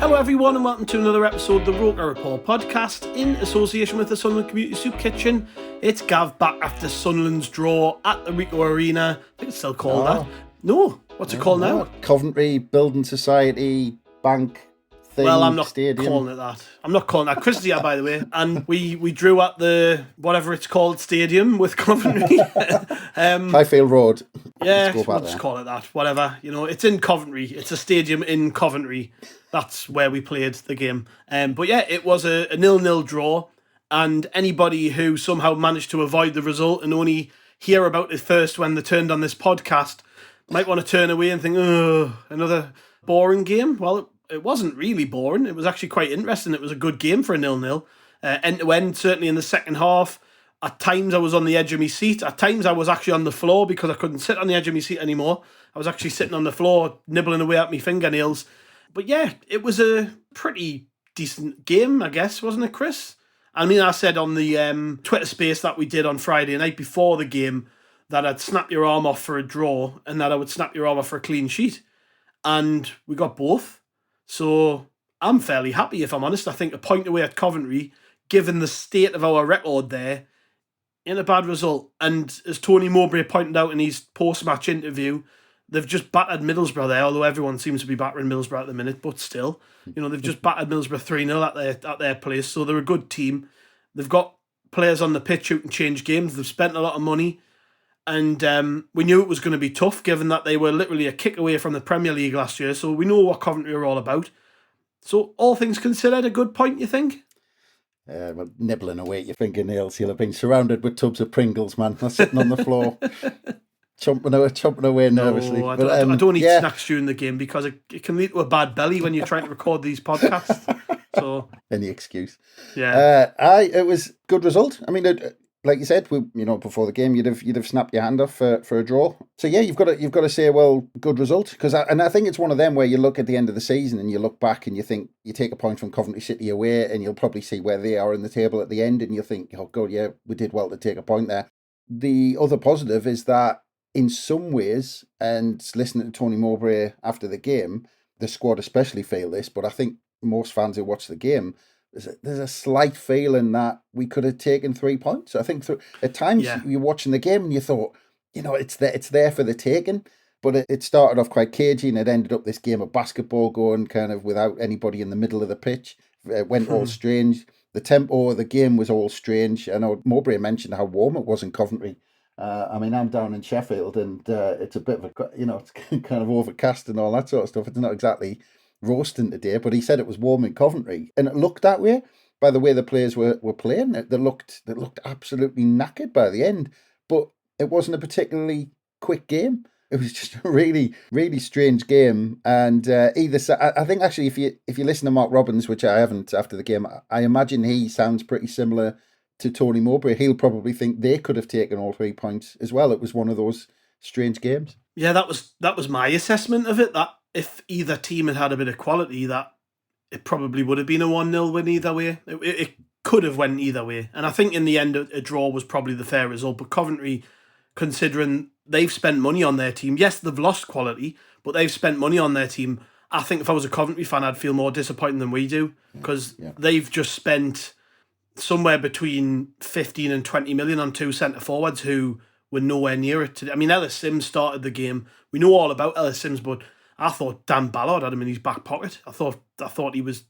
Hello everyone and welcome to another episode of the Roker Report podcast in association with the Sunderland Community Soup Kitchen. It's Gav back after Sunderland's draw at the Ricoh Arena. I think it's still called that. No, what's it called now? Coventry Building Society Bank thing. Well, I'm not stadium. calling it that. I'm not calling that. Chris is here, by the way, and we drew at the whatever it's called stadium with Coventry. Highfield Road. Yeah, we'll just call it that. Whatever. You know, it's in Coventry. It's a stadium in Coventry. That's where we played the game. But yeah, it was a 0-0 draw, and anybody who somehow managed to avoid the result and only hear about it first when they turned on this podcast might want to turn away and think, oh, another boring game. Well, it wasn't really boring. It was actually quite interesting. It was a good game for a 0-0. End to end, certainly in the second half. At times I was on the edge of my seat. At times I was actually on the floor because I couldn't sit on the edge of my seat anymore. I was actually sitting on the floor, nibbling away at my fingernails. But yeah, it was a pretty decent game, I guess, wasn't it, Chris? I mean, I said on the Twitter space that we did on Friday night before the game that I'd snap your arm off for a draw and that I would snap your arm off for a clean sheet. And we got both. So I'm fairly happy, if I'm honest. I think a point away at Coventry, given the state of our record there, ain't a bad result. And as Tony Mowbray pointed out in his post-match interview, they've just battered Middlesbrough there, although everyone seems to be battering Middlesbrough at the minute, but still, you know, they've just battered Middlesbrough 3-0 at their place, so they're a good team. They've got players on the pitch who can change games. They've spent a lot of money, and we knew it was going to be tough, given that they were literally a kick away from the Premier League last year, so we know what Coventry are all about. So, all things considered, a good point, you think? Well, nibbling away at your fingernails, you'll have been surrounded with tubs of Pringles, man, not sitting on the floor. Chomping away nervously. No, I don't eat snacks during the game because it can lead to a bad belly when you're trying to record these podcasts. So any excuse. Yeah. It was a good result. I mean, like you said, before the game, you'd have snapped your hand off for a draw. So yeah, you've got to say, well, good result, because I think it's one of them where you look at the end of the season and you look back and you think you take a point from Coventry City away, and you'll probably see where they are in the table at the end, and you think, oh god, yeah, we did well to take a point there. The other positive is that, in some ways, and listening to Tony Mowbray after the game, the squad especially feel this, but I think most fans who watch the game, there's a slight feeling that we could have taken 3 points. I think at times you're watching the game and you thought, it's there for the taking, but it started off quite cagey and it ended up this game of basketball going kind of without anybody in the middle of the pitch. It went all strange. The tempo of the game was all strange. I know Mowbray mentioned how warm it was in Coventry. I mean, I'm down in Sheffield, and it's a bit of it's kind of overcast and all that sort of stuff. It's not exactly roasting today, but he said it was warm in Coventry, and it looked that way by the way the players were playing. They looked absolutely knackered by the end, but it wasn't a particularly quick game. It was just a really, really strange game. And either side, I think actually, if you listen to Mark Robbins, which I haven't after the game, I imagine he sounds pretty similar to Tony Mowbray. He'll probably think they could have taken all 3 points as well. It was one of those strange games. Yeah, that was my assessment of it, that if either team had a bit of quality, that it probably would have been a 1-0 win either way. It could have went either way. And I think in the end, a draw was probably the fair result. But Coventry, considering they've spent money on their team, yes, they've lost quality, but they've spent money on their team. I think if I was a Coventry fan, I'd feel more disappointed than we do, because they've just spent somewhere between 15 and 20 million on two centre forwards who were nowhere near it today. I mean, Ellis Sims started the game. We know all about Ellis Sims, but I thought Dan Ballard had him in his back pocket. I thought he was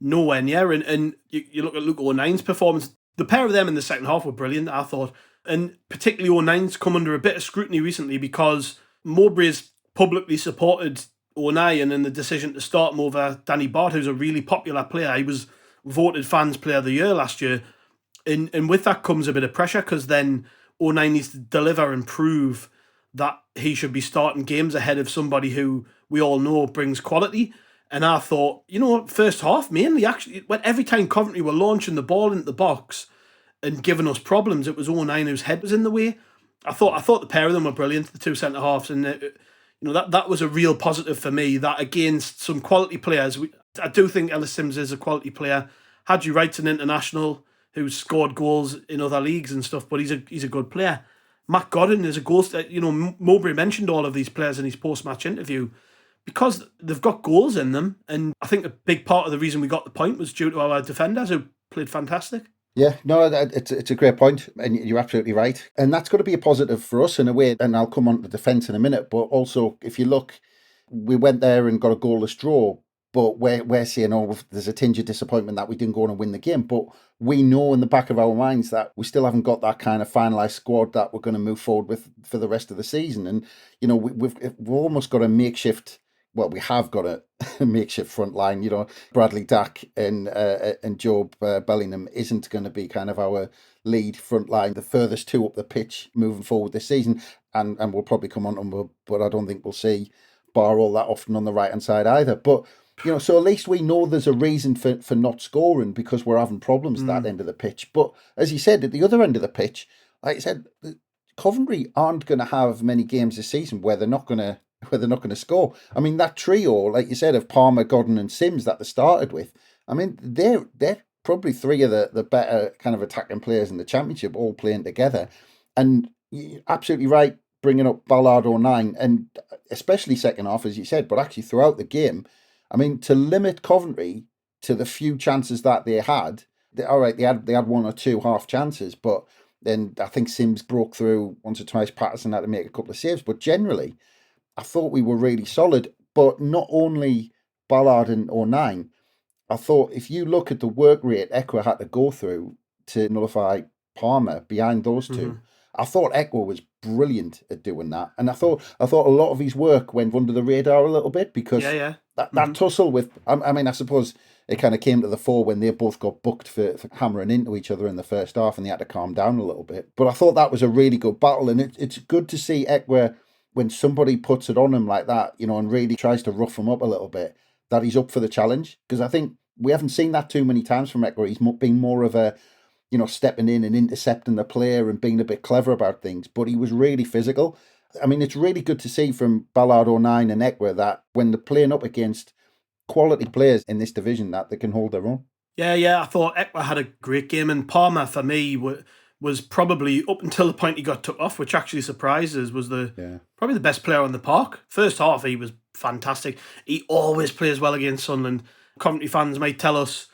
nowhere near. And you look at Luke O'Nine's performance. The pair of them in the second half were brilliant, I thought. And particularly O'Nine's come under a bit of scrutiny recently because Mowbray's publicly supported O'Nien in the decision to start him over Danny Bard, who's a really popular player. He was voted Fans Player of the Year last year. And with that comes a bit of pressure, because then O'Nien needs to deliver and prove that he should be starting games ahead of somebody who we all know brings quality. And I thought, first half, mainly, actually, when every time Coventry were launching the ball into the box and giving us problems, it was O'Nien whose head was in the way. I thought the pair of them were brilliant, the two centre-halves, and that was a real positive for me, that against some quality players, I do think Ellis Sims is a quality player. Hadji Wright's an international who's scored goals in other leagues and stuff, but he's a good player. Matt Godden is a goal. Mowbray mentioned all of these players in his post-match interview, because they've got goals in them, and I think a big part of the reason we got the point was due to our defenders who played fantastic. Yeah, no, it's a great point, and you're absolutely right. And that's got to be a positive for us in a way, and I'll come on to defence in a minute, but also, if you look, we went there and got a goalless draw, but we're saying, oh, there's a tinge of disappointment that we didn't go on and win the game, but we know in the back of our minds that we still haven't got that kind of finalised squad that we're going to move forward with for the rest of the season. And, you know, we've almost got a makeshift... Well, we have got a makeshift front line. You know, Bradley Dack and Job Bellingham isn't going to be kind of our lead front line, the furthest two up the pitch moving forward this season. And we'll probably come on them, but I don't think we'll see Bar all that often on the right-hand side either. But, you know, so at least we know there's a reason for not scoring because we're having problems at that end of the pitch. But as you said, at the other end of the pitch, like I said, Coventry aren't going to have many games this season where they're not going to score. I mean, that trio, like you said, of Palmer, Godden and Sims that they started with, I mean, they're probably three of the better kind of attacking players in the Championship all playing together. And you're absolutely right, bringing up Ballard 09, and especially second half, as you said, but actually throughout the game, I mean, to limit Coventry to the few chances that they had, they had one or two half chances, but then I think Sims broke through once or twice, Patterson had to make a couple of saves, but generally, I thought we were really solid, but not only Ballard and 09, I thought if you look at the work rate Ekwa had to go through to nullify Palmer behind those two, I thought Ekwa was brilliant at doing that. And I thought a lot of his work went under the radar a little bit because that tussle with, I mean, I suppose it kind of came to the fore when they both got booked for hammering into each other in the first half and they had to calm down a little bit. But I thought that was a really good battle, and it's good to see Ekwa, when somebody puts it on him like that, you know, and really tries to rough him up a little bit, that he's up for the challenge. Because I think we haven't seen that too many times from Ekwa. He's been more of a, you know, stepping in and intercepting the player and being a bit clever about things. But he was really physical. I mean, it's really good to see from Ballard 09 and Ekwa that when they're playing up against quality players in this division, that they can hold their own. Yeah, I thought Ekwa had a great game, and Palmer, for me, was probably, up until the point he got took off, which actually surprises, was probably the best player on the park. First half, he was fantastic. He always plays well against Sunderland. Coventry fans might tell us,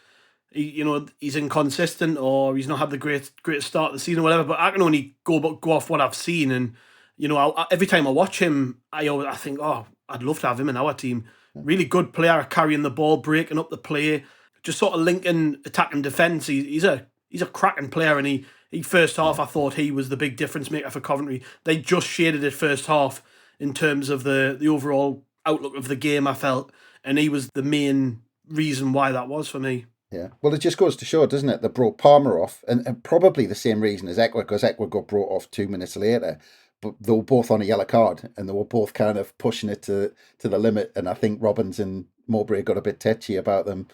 he's inconsistent or he's not had the great start of the season or whatever, but I can only go off what I've seen. And, you know, every time I watch him, I think, oh, I'd love to have him in our team. Really good player, carrying the ball, breaking up the play, just sort of linking attack and defence. He's a cracking player, and he first half, I thought he was the big difference maker for Coventry. They just shaded it first half in terms of the overall outlook of the game, I felt, and he was the main reason why that was for me. Yeah, well, it just goes to show, doesn't it? They brought Palmer off, and probably the same reason as Ekwa, because Ekwa got brought off 2 minutes later, but they were both on a yellow card, and they were both kind of pushing it to the limit, and I think Robbins and Mowbray got a bit tetchy about them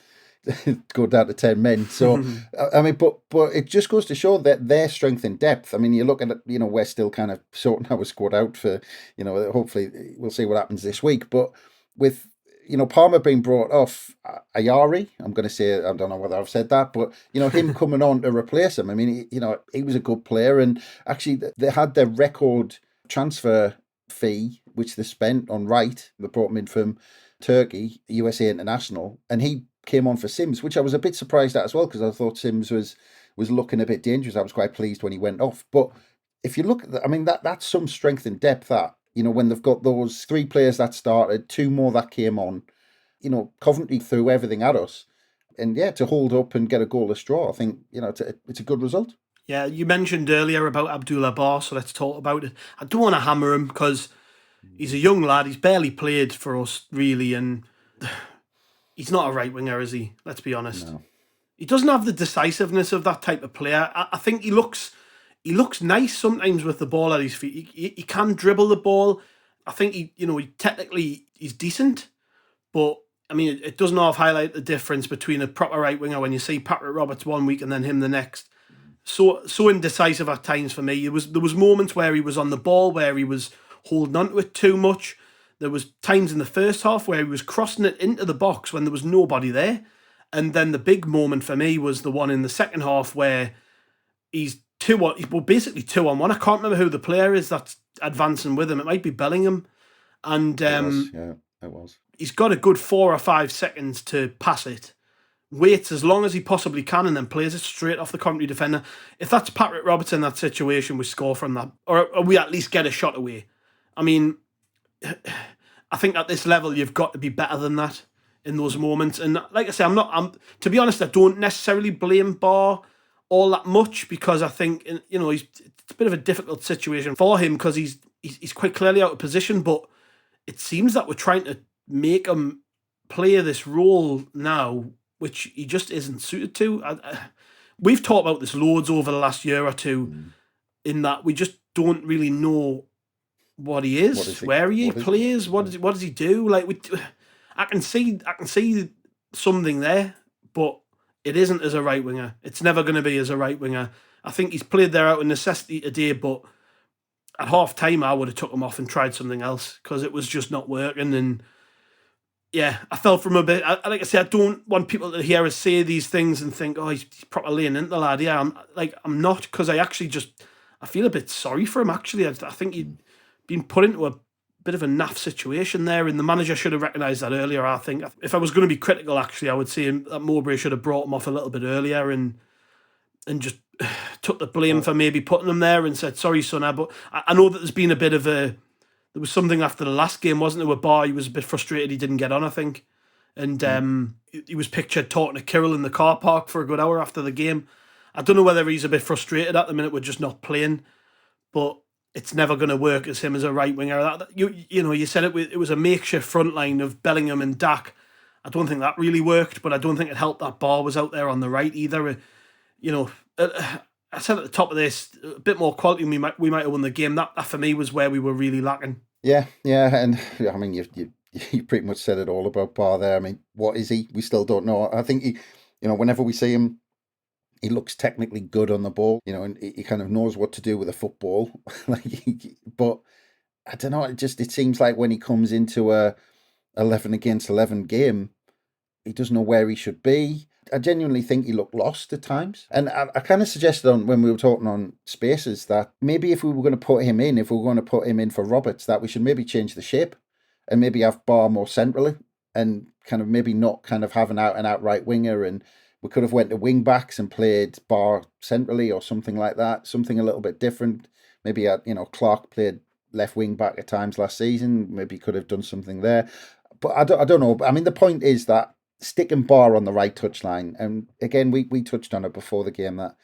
go down to 10 men. So, I mean, but it just goes to show that their strength in depth. I mean, you look at it, you know, we're still kind of sorting our squad out for, you know, hopefully we'll see what happens this week. But with, you know, Palmer being brought off Ayari, I'm going to say, I don't know whether I've said that, but, you know, him coming on to replace him. I mean, he was a good player, and actually they had their record transfer fee, which they spent on Wright. They brought him in from Turkey, USA International, and he came on for Sims, which I was a bit surprised at as well, because I thought Sims was looking a bit dangerous. I was quite pleased when he went off. But if you look at that, I mean, that's some strength in depth, that, you know, when they've got those 3 players that started, 2 more that came on, you know, Coventry threw everything at us. And yeah, to hold up and get a goalless draw, I think, you know, it's a good result. Yeah, you mentioned earlier about Abdullah Bar, so let's talk about it. I don't want to hammer him because he's a young lad. He's barely played for us, really, and he's not a right winger, is he? Let's be honest. No. He doesn't have the decisiveness of that type of player. I think he looks nice sometimes with the ball at his feet. He can dribble the ball. I think he technically he's decent, but I mean it doesn't half highlight the difference between a proper right winger when you see Patrick Roberts one week and then him the next. So indecisive at times for me. There was moments where he was on the ball, where he was holding on to it too much. There was times in the first half where he was crossing it into the box when there was nobody there. And then the big moment for me was the one in the second half where he's basically 2-on-1. I can't remember who the player is that's advancing with him. It might be Bellingham. And it was. he's got a good 4 or 5 seconds to pass it, waits as long as he possibly can, and then plays it straight off the Coventry defender. If that's Patrick Roberts in that situation, we score from that, or we at least get a shot away. I mean, I think at this level, you've got to be better than that in those moments. And like I say, I'm to be honest, I don't necessarily blame Barr all that much, because I think, it's a bit of a difficult situation for him, because he's quite clearly out of position, but it seems that we're trying to make him play this role now, which he just isn't suited to. We've talked about this loads over the last year or two, in that we just don't really know what he is, where he plays, what does he do? Like, I can see something there, but it isn't as a right winger. It's never going to be as a right winger. I think he's played there out of necessity today, but at half time I would have took him off and tried something else, because it was just not working. And yeah, I fell from a bit. Like I say, I don't want people to hear us say these things and think, oh, he's proper laying into the lad. Yeah, I'm not, because I feel a bit sorry for him, actually. I think he'd been put into a bit of a naff situation there, and the manager should have recognised that earlier. I think if I was going to be critical, actually, I would say that Mowbray should have brought him off a little bit earlier and just took the blame for maybe putting him there and said, sorry, son. But I know that there's been a bit of there was something after the last game, wasn't there, with Barr? He was a bit frustrated he didn't get on, I think. And he was pictured talking to Kirill in the car park for a good hour after the game. I don't know whether he's a bit frustrated at the minute we're just not playing, but it's never going to work as him as a right winger. You said it was a makeshift front line of Bellingham and Dack. I don't think that really worked, but I don't think it helped that Barr was out there on the right either. I said at the top of this, a bit more quality, and we might have won the game. That for me was where we were really lacking. Yeah, and I mean you pretty much said it all about Barr there. I mean, what is he? We still don't know. I think he, whenever we see him, he looks technically good on the ball, and he kind of knows what to do with a football. But I don't know. It seems like when he comes into a 11 against 11 game, he doesn't know where he should be. I genuinely think he looked lost at times. And I kind of suggested when we were talking on Spaces that maybe if we were going to put him in for Roberts, that we should maybe change the shape and maybe have Barr more centrally and kind of maybe not kind of have an out-and-out right winger, and we could have went to wing backs and played Barr centrally or something like that, something a little bit different. Maybe Clark played left wing back at times last season. Maybe could have done something there. But I don't know. I mean, the point is that sticking Barr on the right touchline, and again, we touched on it before the game, that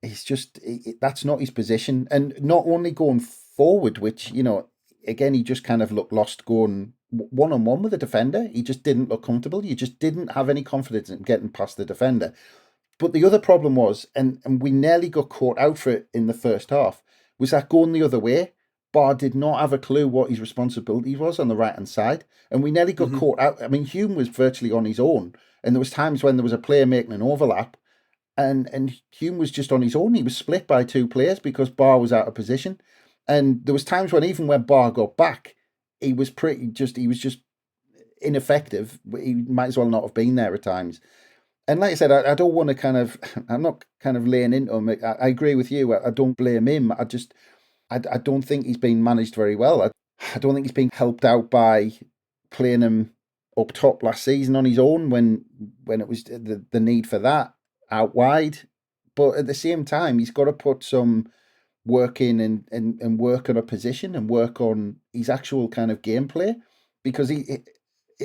he's just, that's not his position. And not only going forward, which, again, he just kind of looked lost going one-on-one with the defender. He just didn't look comfortable. You just didn't have any confidence in getting past the defender. But the other problem was, and we nearly got caught out for it in the first half, was that going the other way. Barr did not have a clue what his responsibility was on the right-hand side, and we nearly got caught out. I mean, Hume was virtually on his own, and there was times when there was a player making an overlap, and Hume was just on his own. He was split by two players because Barr was out of position, and there was times when even when Barr got back, he was just ineffective. He might as well not have been there at times. And like I said, I don't want to I'm not kind of laying into him. I agree with you. I don't blame him. I don't think he's been managed very well. I don't think he's been helped out by playing him up top last season on his own when it was the need for that out wide. But at the same time, he's got to put some work in and work on a position and work on his actual kind of gameplay. Because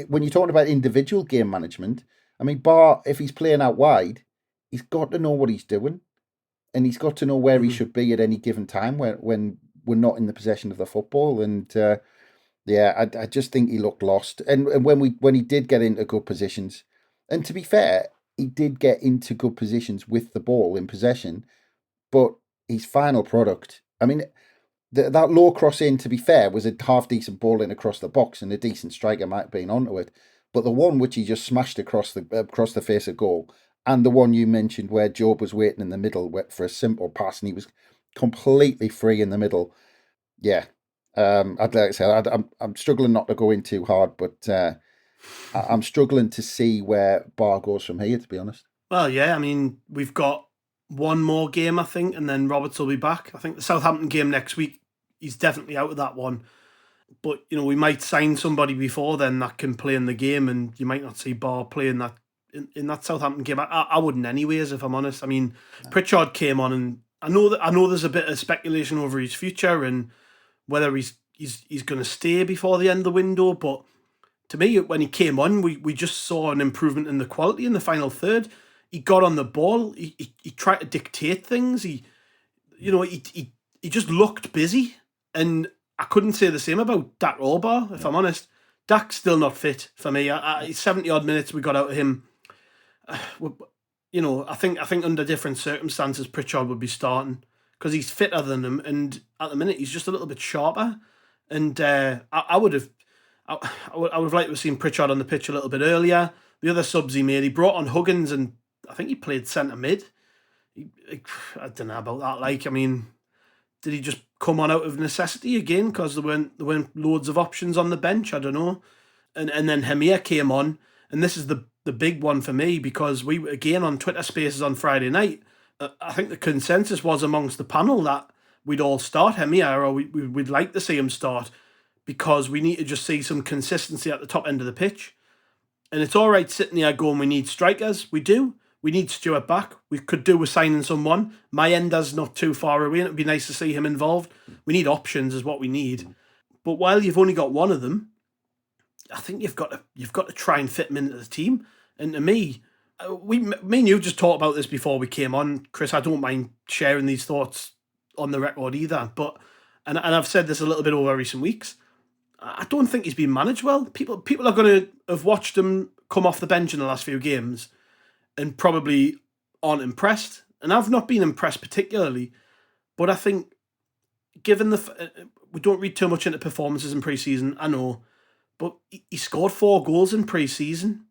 when you're talking about individual game management, I mean, Barr, if he's playing out wide, he's got to know what he's doing. And he's got to know where he should be at any given time when we're not in the possession of the football. And I just think he looked lost. And when he did get into good positions, and to be fair, he did get into good positions with the ball in possession, but his final product, I mean, that low cross in, to be fair, was a half decent ball in across the box, and a decent striker might have been onto it. But the one which he just smashed across the face of goal, and the one you mentioned where Job was waiting in the middle for a simple pass and he was completely free in the middle. Yeah. I'd like to say, I'm struggling not to go in too hard, but I'm struggling to see where Barr goes from here, to be honest. Well, yeah, I mean, we've got one more game, I think, and then Roberts will be back. I think the Southampton game next week, he's definitely out of that one. But, we might sign somebody before then that can play in the game, and you might not see Barr playing that in that Southampton game. I wouldn't anyways, if I'm honest. I mean, Pritchard came on, and I know there's a bit of speculation over his future and whether he's going to stay before the end of the window. But to me, when he came on, we just saw an improvement in the quality in the final third. He got on the ball. He tried to dictate things. He just looked busy, and I couldn't say the same about Dack or Barr, if I'm honest. Dack's still not fit for me. 70 odd minutes we got out of him. I think under different circumstances, Pritchard would be starting because he's fitter than him, and at the minute he's just a little bit sharper. And I would have liked to have seen Pritchard on the pitch a little bit earlier. The other subs he made, he brought on Huggins, and I think he played centre mid. I don't know about that. Did he just come on out of necessity again because there weren't loads of options on the bench? I don't know. And then Hamir came on, and this is the big one for me, because we, again, on Twitter Spaces on Friday night, I think the consensus was amongst the panel that we'd all start Hamir, or we'd like to see him start, because we need to just see some consistency at the top end of the pitch. And it's all right sitting here going, we need strikers. We do. We need Stewart back. We could do with signing someone. Mayenda's not too far away, and it'd be nice to see him involved. We need options is what we need. But while you've only got one of them, I think you've got to try and fit him into the team. And to me, me and you just talked about this before we came on, Chris. I don't mind sharing these thoughts on the record either. But and I've said this a little bit over recent weeks. I don't think he's been managed well. People are going to have watched him come off the bench in the last few games and probably aren't impressed. And I've not been impressed particularly. But I think, given we don't read too much into performances in pre-season, I know, but he scored 4 goals in pre-season,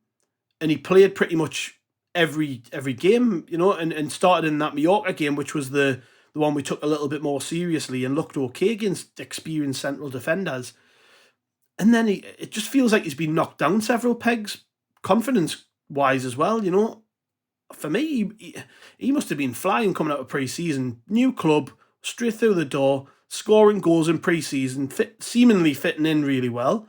and he played pretty much every game, and started in that Mallorca game, which was the one we took a little bit more seriously and looked okay against experienced central defenders. And then it just feels like he's been knocked down several pegs, confidence-wise as well, For me, he must have been flying coming out of pre-season. New club, straight through the door, scoring goals in pre-season, seemingly fitting in really well.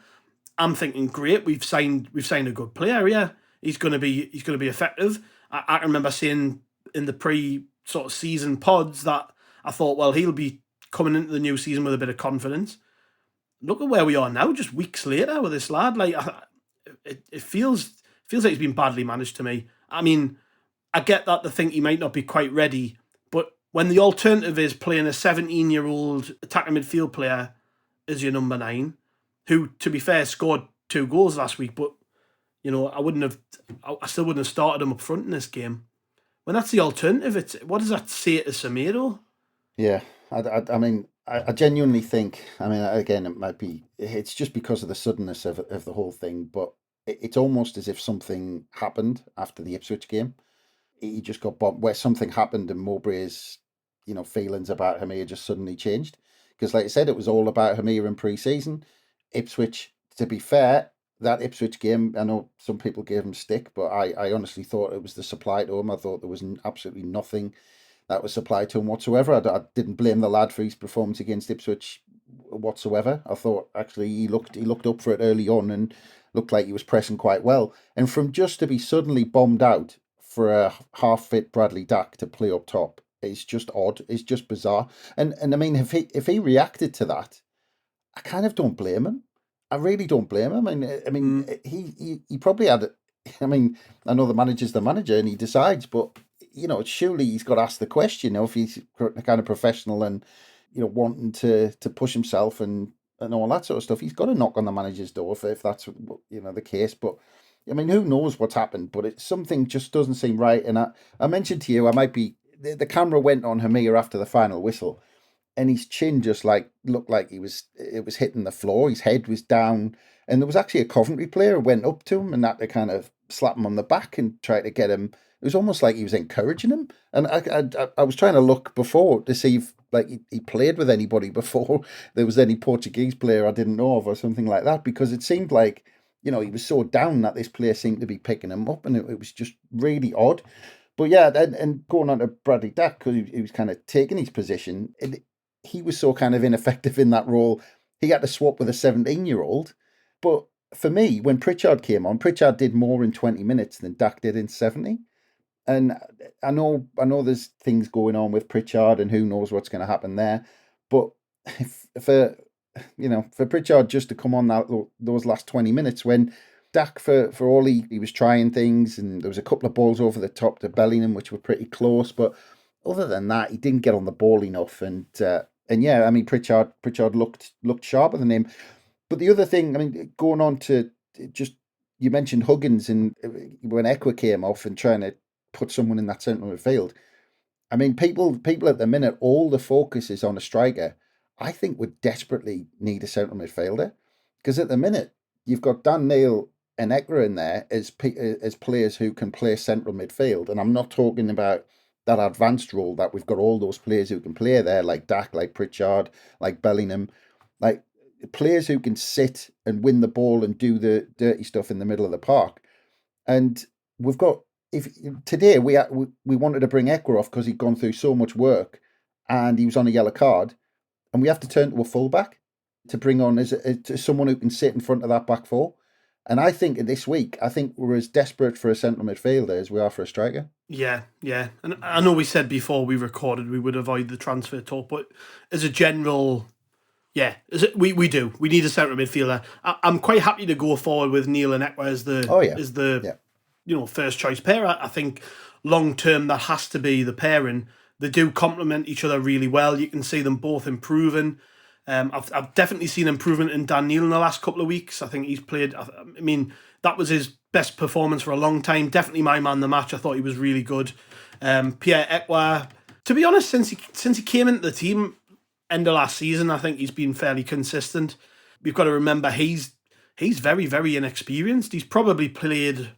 I'm thinking, great, we've signed a good player. Yeah, he's going to be effective. I remember saying in the pre-sort of season pods that I thought, well, he'll be coming into the new season with a bit of confidence. Look at where we are now, just weeks later with this lad. It feels like he's been badly managed to me. I mean, I get that they think he might not be quite ready, but when the alternative is playing a 17-year-old attacking midfield player as your number 9, who, to be fair, scored 2 goals last week, but I still wouldn't have started him up front in this game. When that's the alternative, what does that say to Semedo? Yeah, I mean, I genuinely think, I mean, again, it's just because of the suddenness of the whole thing, but it's almost as if something happened after the Ipswich game. He just got bombed, where something happened, and Mowbray's, feelings about Hamir just suddenly changed. Because, like I said, it was all about Hamir in pre-season. Ipswich, to be fair, that Ipswich game, I know some people gave him stick, but I honestly thought it was the supply to him. I thought there was absolutely nothing that was supplied to him whatsoever. I didn't blame the lad for his performance against Ipswich whatsoever. I thought actually he looked up for it early on and looked like he was pressing quite well. And from just to be suddenly bombed out for a half-fit Bradley Dack to play up top, it's just odd. It's just bizarre. And I mean, if he reacted to that, I kind of don't blame him. I really don't blame him. I mean, he probably had. I mean, I know the manager's the manager and he decides, but surely he's got to ask the question. If he's kind of professional and wanting to push himself and all that sort of stuff, he's got to knock on the manager's door if that's the case. But I mean, who knows what's happened? But something just doesn't seem right. And I mentioned to you, I might be. The camera went on Hamir after the final whistle, and his chin just looked like it was hitting the floor. His head was down, and there was actually a Coventry player who went up to him and had to kind of slap him on the back and try to get him. It was almost like he was encouraging him. And I was trying to look before to see if he played with anybody before there was any Portuguese player I didn't know of or something like that, because it seemed like he was so down that this player seemed to be picking him up, and it was just really odd. But yeah, and going on to Bradley Dack, because he was kind of taking his position, he was so kind of ineffective in that role. he had to swap with a 17-year-old. But for me, when Pritchard came on, Pritchard did more in 20 minutes than Dack did in 70. And I know there's things going on with Pritchard and who knows what's going to happen there. But for Pritchard just to come on those last 20 minutes when Dack, for all he was trying things, and there was a couple of balls over the top to Bellingham, which were pretty close. But other than that, he didn't get on the ball enough. And yeah, I mean, Pritchard looked sharper than him. But the other thing, I mean, going on to just, you mentioned Huggins, and when Ekwa came off and trying to put someone in that central midfield. I mean, people at the minute, all the focus is on a striker. I think we desperately need a central midfielder, because at the minute you've got Dan Neil and Ekra in there as players who can play central midfield, and I'm not talking about that advanced role that we've got all those players who can play there, like Dack, like Pritchard, like Bellingham, like players who can sit and win the ball and do the dirty stuff in the middle of the park. And we've got, if today we wanted to bring Ekra off because he'd gone through so much work and he was on a yellow card, and we have to turn to a fullback to bring on as someone who can sit in front of that back four. And I think this week, we're as desperate for a central midfielder as we are for a striker. Yeah. And I know we said before we recorded we would avoid the transfer talk, but as a general, yeah, we do. We need a central midfielder. I'm quite happy to go forward with Neil and Ekwa as the first choice pair. I think long term that has to be the pairing. They do complement each other really well. You can see them both improving. I've definitely seen improvement in Dan Neil in the last couple of weeks. I think he's played. I mean, that was his best performance for a long time. Definitely my man of the match. I thought he was really good. Pierre Ekwa, to be honest, since he came into the team end of last season, I think he's been fairly consistent. We've got to remember he's very, very inexperienced. He's probably played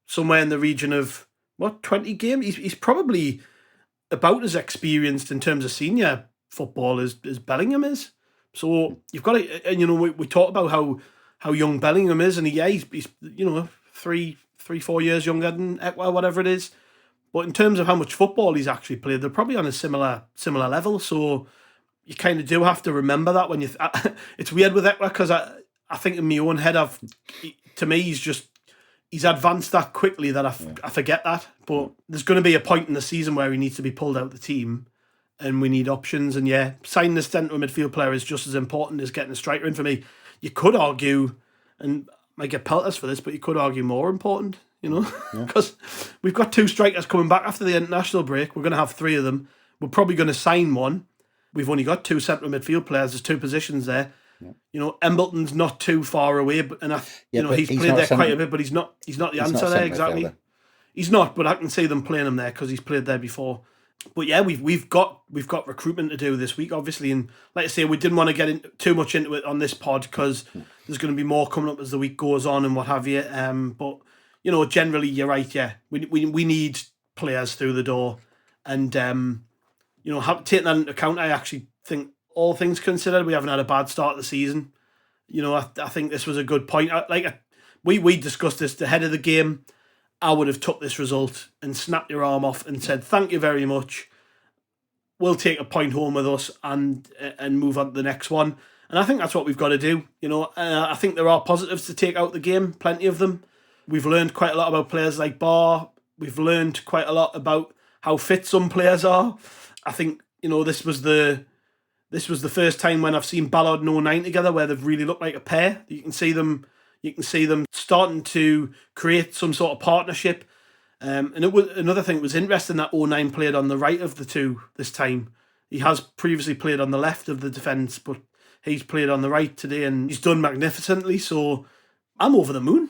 somewhere in the region of 20 games. He's probably about as experienced in terms of senior football as Bellingham is. So you've got to, and we talk about how young Bellingham is, and he's 3-4 years younger than Ekwa, whatever it is. But in terms of how much football he's actually played, they're probably on a similar level. So you kind of do have to remember that when you. It's weird with Ekwa because I think in my own head, to me he's advanced that quickly that I forget that. But there's going to be a point in the season where he needs to be pulled out of the team, and we need options. And yeah, signing the central midfield player is just as important as getting a striker in for me. You could argue, and I might get pelters for this, but you could argue more important, because we've got 2 strikers coming back after the international break. We're going to have 3 of them. We're probably going to sign one. We've only got 2 central midfield players. There's 2 positions there. Yeah. Embleton's not too far away, but he's played there quite a bit, but he's not the answer there exactly. Midfielder. He's not, but I can see them playing him there because he's played there before. But yeah, we've got recruitment to do this week, obviously, and like I say, we didn't want to get too much into it on this pod because there's going to be more coming up as the week goes on and what have you. But generally, you're right. Yeah, we need players through the door, and taking that into account, I actually think, all things considered, we haven't had a bad start of the season. I think this was a good point. We discussed this ahead of the game. I would have took this result and snapped your arm off and said, thank you very much. We'll take a point home with us and move on to the next one. And I think that's what we've got to do. I think there are positives to take out the game, plenty of them. We've learned quite a lot about players like Barr. We've learned quite a lot about how fit some players are. I think, this was the first time when I've seen Ballard and 09 together where they've really looked like a pair. You can see them starting to create some sort of partnership. And it was another thing that was interesting that 09 played on the right of the two this time. He has previously played on the left of the defence, but he's played on the right today and he's done magnificently. So I'm over the moon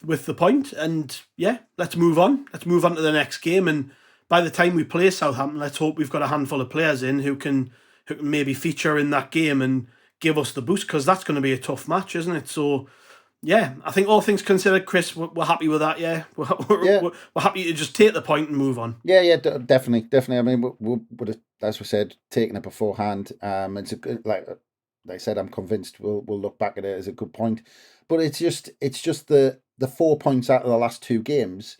with the point. And yeah, let's move on. Let's move on to the next game. And by the time we play Southampton, let's hope we've got a handful of players in who can maybe feature in that game and give us the boost, because that's going to be a tough match, isn't it? So yeah, I think all things considered, Chris, we're happy with that. Yeah, we're happy to just take the point and move on. Yeah, definitely. I mean, we would have, as we said, taken it beforehand. It's a good, like I said, I'm convinced we'll look back at it as a good point. But it's just the 4 points out of the last 2 games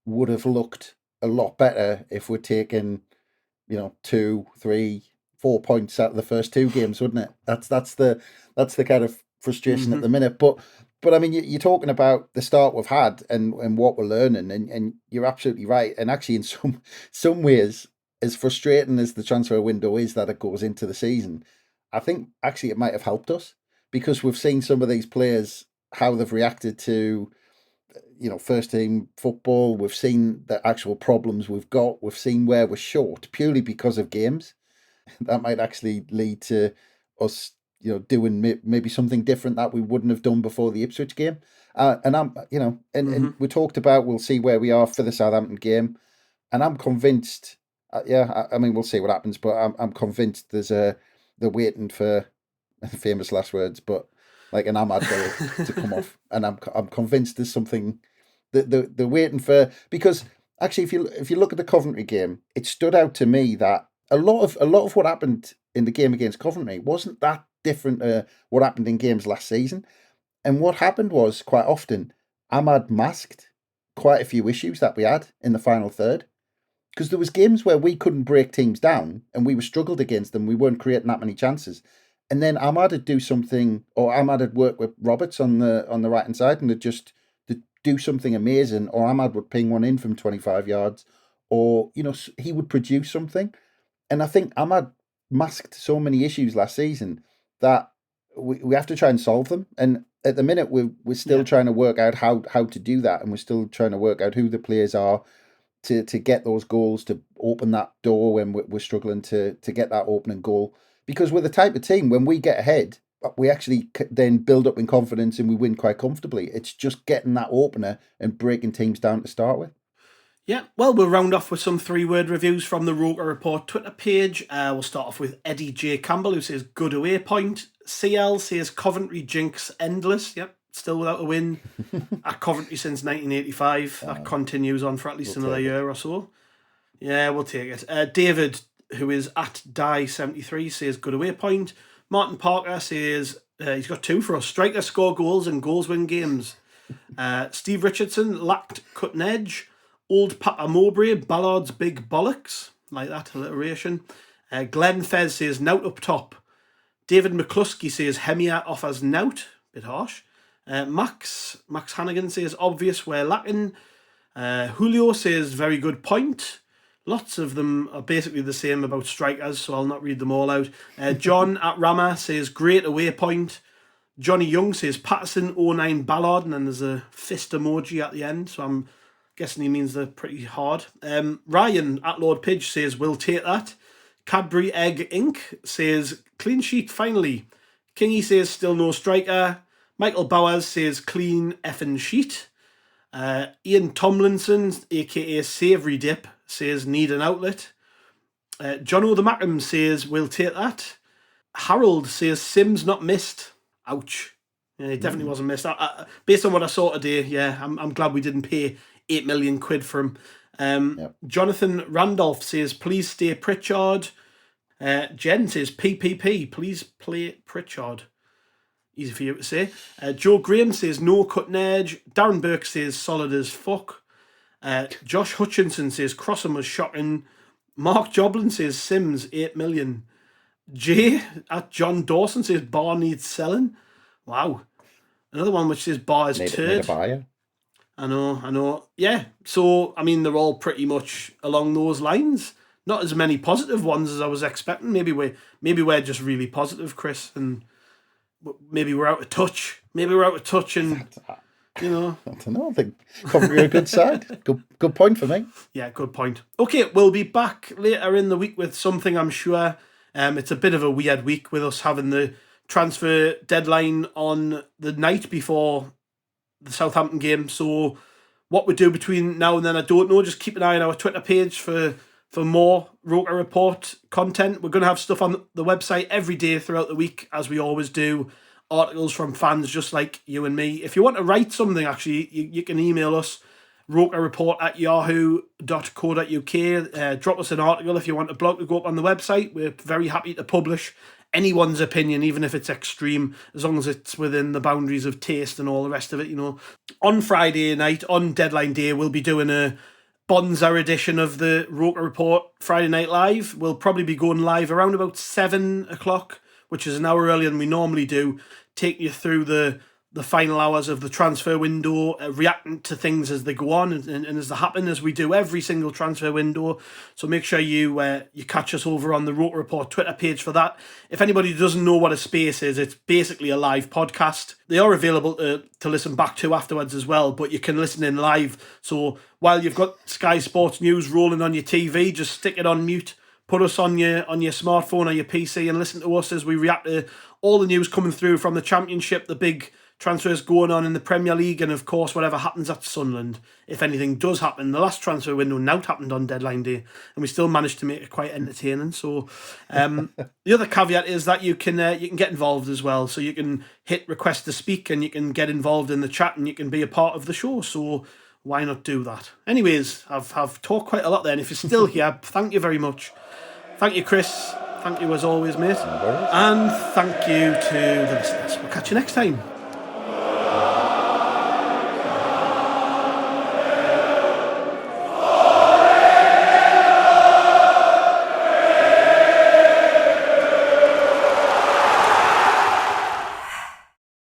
would have looked a lot better if we're taking 2, 3, 4 points out of the first 2 games, wouldn't it? That's the kind of frustration at the minute. But I mean, you're talking about the start we've had and what we're learning, and you're absolutely right. And actually, in some ways, as frustrating as the transfer window is that it goes into the season, I think actually it might have helped us, because we've seen some of these players, how they've reacted to, first team football. We've seen the actual problems we've got. We've seen where we're short purely because of games. That might actually lead to us, doing maybe something different that we wouldn't have done before the Ipswich game. And I'm, and we talked about, we'll see where we are for the Southampton game, and I'm convinced. I mean, we'll see what happens, but I'm convinced they're waiting for famous last words, but like an Ahmad goal to come off, and I'm convinced there's something that they're waiting for, because actually, if you look at the Coventry game, it stood out to me that a lot of what happened in the game against Coventry wasn't that different to what happened in games last season. And what happened was, quite often, Ahmad masked quite a few issues that we had in the final third, because there was games where we couldn't break teams down and we were struggled against them. We weren't creating that many chances. And then Ahmad would do something, or Ahmad would work with Roberts on the right hand side, and they'd do something amazing, or Ahmad would ping one in from 25 yards, or he would produce something. And I think Ahmad masked so many issues last season that we have to try and solve them. And at the minute, we're still trying to work out how to do that, and we're still trying to work out who the players are to get those goals, to open that door when we're struggling to get that opening goal. Because we're the type of team, when we get ahead, we actually then build up in confidence and we win quite comfortably. It's just getting that opener and breaking teams down to start with. Yeah, well, we'll round off with some 3-word reviews from the Roker Report Twitter page. We'll start off with Eddie J. Campbell, who says, good away point. CL says, Coventry jinx endless. Yep, still without a win at Coventry since 1985. That continues on for at least another year or so. Yeah, we'll take it. David, who is at Die73, says, good away point. Martin Parker says, he's got 2 for us. Strikers score goals and goals win games. Steve Richardson, lacked cutting edge. Old Papa Mowbray, Ballard's big bollocks. Like that alliteration. Glenn Fez says, nout up top. David McCluskey says, Hemia offers nout. Bit harsh. Max Hannigan says, obvious we're lacking. Julio says, very good point. Lots of them are basically the same about strikers, so I'll not read them all out. John at Rama says, great away point. Johnny Young says, Patterson 09 Ballard, and then there's a fist emoji at the end, so I'm guessing he means they're pretty hard. Ryan at Lord Pidge says, we'll take that. Cadbury Egg Inc. says, clean sheet finally. Kingy says, still no striker. Michael Bowers says, clean effing sheet. Ian Tomlinson, aka Savoury Dip, says, need an outlet. John O'Themackham says, we'll take that. Harold says, Sims not missed. Ouch. Yeah, he definitely wasn't missed. Based on what I saw today, yeah, I'm glad we didn't pay 8 million quid for him. Jonathan Randolph says, please stay Pritchard. Jen says, PPP, please play Pritchard. Easy for you to say. Joe Graham says, no cutting edge. Darren Burke says, solid as fuck. Josh Hutchinson says, Crossham was shocking. Mark Joblin says, Sims, 8 million. Jay at John Dawson says, bar needs selling. Wow. Another one which says, bar is turd. Need a buyer. I know. Yeah, so, I mean, they're all pretty much along those lines. Not as many positive ones as I was expecting. Maybe we're just really positive, Chris, and maybe we're out of touch. And, you know. I don't know. I think Coventry are a good side. Good point for me. Yeah, good point. Okay, we'll be back later in the week with something, I'm sure. It's a bit of a weird week with us having the transfer deadline on the night before the Southampton game. So what we do between now and then, I don't know. Just keep an eye on our Twitter page for more Roker Report content. We're going to have stuff on the website every day throughout the week, as we always do. Articles from fans just like you and me. If you want to write something, actually, you can email us, rokerreport@yahoo.co.uk. Drop us an article if you want a blog to go up on the website. We're very happy to publish anyone's opinion, even if it's extreme, as long as it's within the boundaries of taste and all the rest of it, you know. On Friday night, on deadline day, we'll be doing a Bonza edition of the Roker Report Friday Night Live. We'll probably be going live around about 7 o'clock, which is an hour earlier than we normally do, taking you through the final hours of the transfer window, reacting to things as they go on and as they happen, as we do every single transfer window. So make sure you catch us over on the Roker Report Twitter page for that. If anybody doesn't know what a space is, it's basically a live podcast. They are available to listen back to afterwards as well, but you can listen in live. So while you've got Sky Sports News rolling on your TV, just stick it on mute. Put us on your smartphone or your PC and listen to us as we react to all the news coming through from the Championship, the big transfers going on in the Premier League, and of course whatever happens at Sunderland, if anything does happen. The last transfer window now happened on deadline day, and we still managed to make it quite entertaining. So the other caveat is that you can get involved as well. So you can hit request to speak, and you can get involved in the chat, and you can be a part of the show. So why not do that? Anyways, I've talked quite a lot there, and if you're still here, thank you very much. Thank you, Chris. Thank you as always, mate. And thank you to the listeners. We'll catch you next time.